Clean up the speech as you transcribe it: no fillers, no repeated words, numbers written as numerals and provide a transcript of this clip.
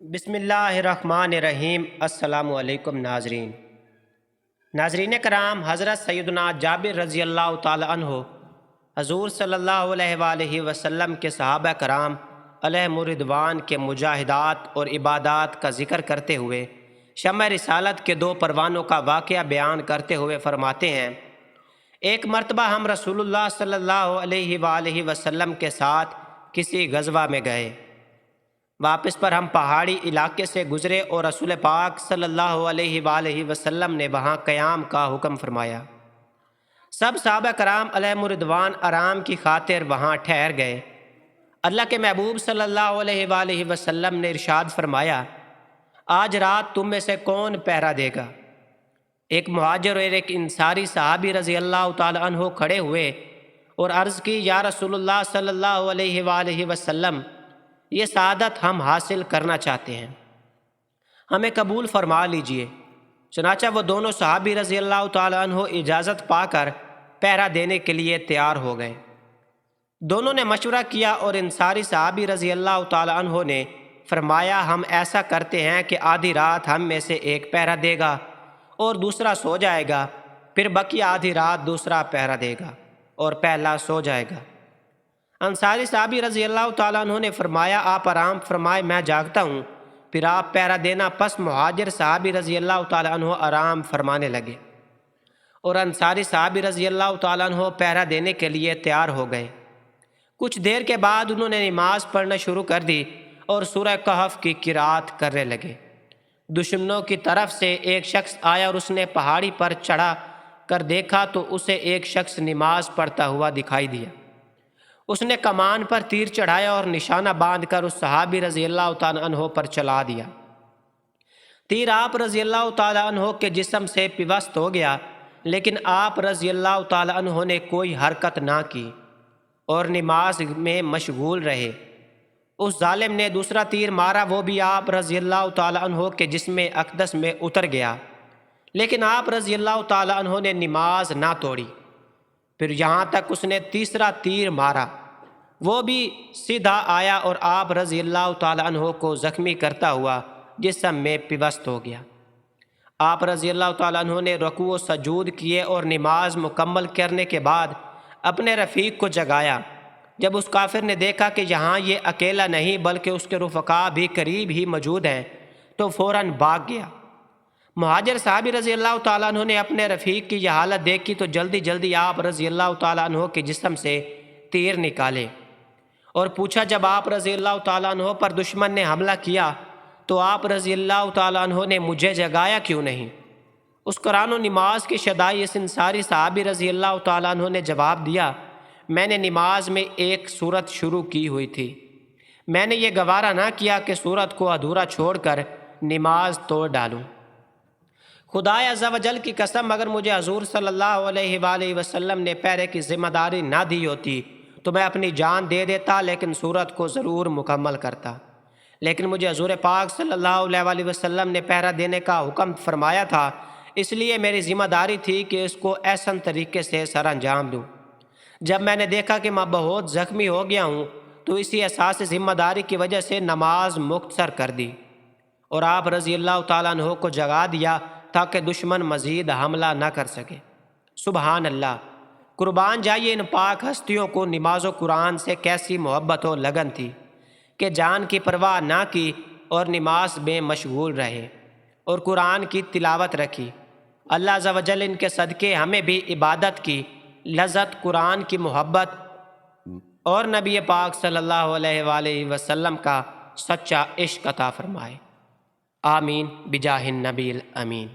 بسم اللہ الرحمن الرحیم۔ السلام علیکم ناظرین کرام، حضرت سیدنا جابر رضی اللہ تعالی عنہ حضور صلی اللہ علیہ وآلہ وسلم کے صحابہ کرام علیہم رضوان کے مجاہدات اور عبادات کا ذکر کرتے ہوئے شمع رسالت کے 2 پروانوں کا واقعہ بیان کرتے ہوئے فرماتے ہیں، ایک مرتبہ ہم رسول اللہ صلی اللہ علیہ وآلہ وسلم کے ساتھ کسی غزوہ میں گئے۔ واپس پر ہم پہاڑی علاقے سے گزرے اور رسول پاک صلی اللہ علیہ وآلہ وسلم نے وہاں قیام کا حکم فرمایا۔ سب صحابہ کرام علیہم رضوان آرام کی خاطر وہاں ٹھہر گئے۔ اللہ کے محبوب صلی اللہ علیہ وآلہ وسلم نے ارشاد فرمایا، آج رات تم میں سے کون پہرا دے گا؟ ایک مہاجر اور ایک انصاری صحابی رضی اللہ تعالی عنہ کھڑے ہوئے اور عرض کی، یا رسول اللہ صلی اللہ علیہ وآلہ وسلم، یہ سعادت ہم حاصل کرنا چاہتے ہیں، ہمیں قبول فرما لیجئے۔ چنانچہ وہ دونوں صحابی رضی اللہ تعالی عنہ اجازت پا کر پہرا دینے کے لیے تیار ہو گئے۔ دونوں نے مشورہ کیا اور انصاری صحابی رضی اللہ تعالی عنہ نے فرمایا، ہم ایسا کرتے ہیں کہ آدھی رات ہم میں سے ایک پہرا دے گا اور دوسرا سو جائے گا، پھر بقیہ آدھی رات دوسرا پہرا دے گا اور پہلا سو جائے گا۔ انصاری صحابی رضی اللہ تعالیٰ عنہ نے فرمایا، آپ آرام فرمائے، میں جاگتا ہوں، پھر آپ پہرا دینا۔ پس مہاجر صحابی رضی اللہ تعالیٰ عنہ آرام فرمانے لگے اور انصاری صحابی رضی اللہ تعالیٰ عنہ پہرا دینے کے لیے تیار ہو گئے۔ کچھ دیر کے بعد انہوں نے نماز پڑھنا شروع کر دی اور سورہ کہف کی قرات کرنے لگے۔ دشمنوں کی طرف سے ایک شخص آیا اور اس نے پہاڑی پر چڑھا کر دیکھا تو اسے ایک شخص نماز پڑھتا ہوا دکھائی دیا۔ اس نے کمان پر تیر چڑھایا اور نشانہ باندھ کر اس صحابی رضی اللہ تعالیٰ عنہ پر چلا دیا۔ تیر آپ رضی اللہ تعالیٰ عنہ کے جسم سے پیوست ہو گیا، لیکن آپ رضی اللہ تعالیٰ عنہ نے کوئی حرکت نہ کی اور نماز میں مشغول رہے۔ اس ظالم نے دوسرا تیر مارا، وہ بھی آپ رضی اللہ تعالیٰ عنہ کے جسم اقدس میں اتر گیا، لیکن آپ رضی اللہ تعالیٰ عنہ نے نماز نہ توڑی۔ پھر یہاں تک اس نے تیسرا تیر مارا، وہ بھی سیدھا آیا اور آپ رضی اللہ تعالیٰ عنہ کو زخمی کرتا ہوا جسم میں پیوست ہو گیا۔ آپ رضی اللہ تعالیٰ عنہ نے رکوع و سجود کیے اور نماز مکمل کرنے کے بعد اپنے رفیق کو جگایا۔ جب اس کافر نے دیکھا کہ یہاں یہ اکیلا نہیں بلکہ اس کے رفقا بھی قریب ہی موجود ہیں تو فوراً بھاگ گیا۔ مہاجر صحابی رضی اللہ تعالیٰ عنہ نے اپنے رفیق کی یہ حالت دیکھی تو جلدی جلدی آپ رضی اللہ تعالیٰ عنہ کے جسم سے تیر نکالے اور پوچھا، جب آپ رضی اللہ تعالیٰ عنہ پر دشمن نے حملہ کیا تو آپ رضی اللہ تعالیٰ عنہ نے مجھے جگایا کیوں نہیں؟ اس قرآن و نماز کی شدائی اس انصاری صحابی رضی اللہ تعالیٰ عنہ نے جواب دیا، میں نے نماز میں ایک سورت شروع کی ہوئی تھی، میں نے یہ گوارا نہ کیا کہ سورت کو ادھورا چھوڑ کر نماز توڑ ڈالوں۔ خدائے عز و جل کی قسم، اگر مجھے حضور صلی اللہ علیہ وآلہ وسلم نے پہرے کی ذمہ داری نہ دی ہوتی تو میں اپنی جان دے دیتا، لیکن سورت کو ضرور مکمل کرتا۔ لیکن مجھے حضور پاک صلی اللہ علیہ وآلہ وسلم نے پہرا دینے کا حکم فرمایا تھا، اس لیے میری ذمہ داری تھی کہ اس کو احسن طریقے سے سر انجام دوں۔ جب میں نے دیکھا کہ میں بہت زخمی ہو گیا ہوں تو اسی احساس ذمہ داری کی وجہ سے نماز مختصر کر دی اور آپ رضی اللہ تعالیٰ عنہ کو جگا دیا تاکہ دشمن مزید حملہ نہ کر سکے۔ سبحان اللہ! قربان جائیے ان پاک ہستیوں کو نماز و قرآن سے کیسی محبت و لگن تھی کہ جان کی پرواہ نہ کی اور نماز میں مشغول رہے اور قرآن کی تلاوت رکھی۔ اللہ عز و جل ان کے صدقے ہمیں بھی عبادت کی لذت، قرآن کی محبت اور نبی پاک صلی اللہ علیہ وآلہ وسلم کا سچا عشق عطا فرمائے۔ آمین بجاہ النبی الامین۔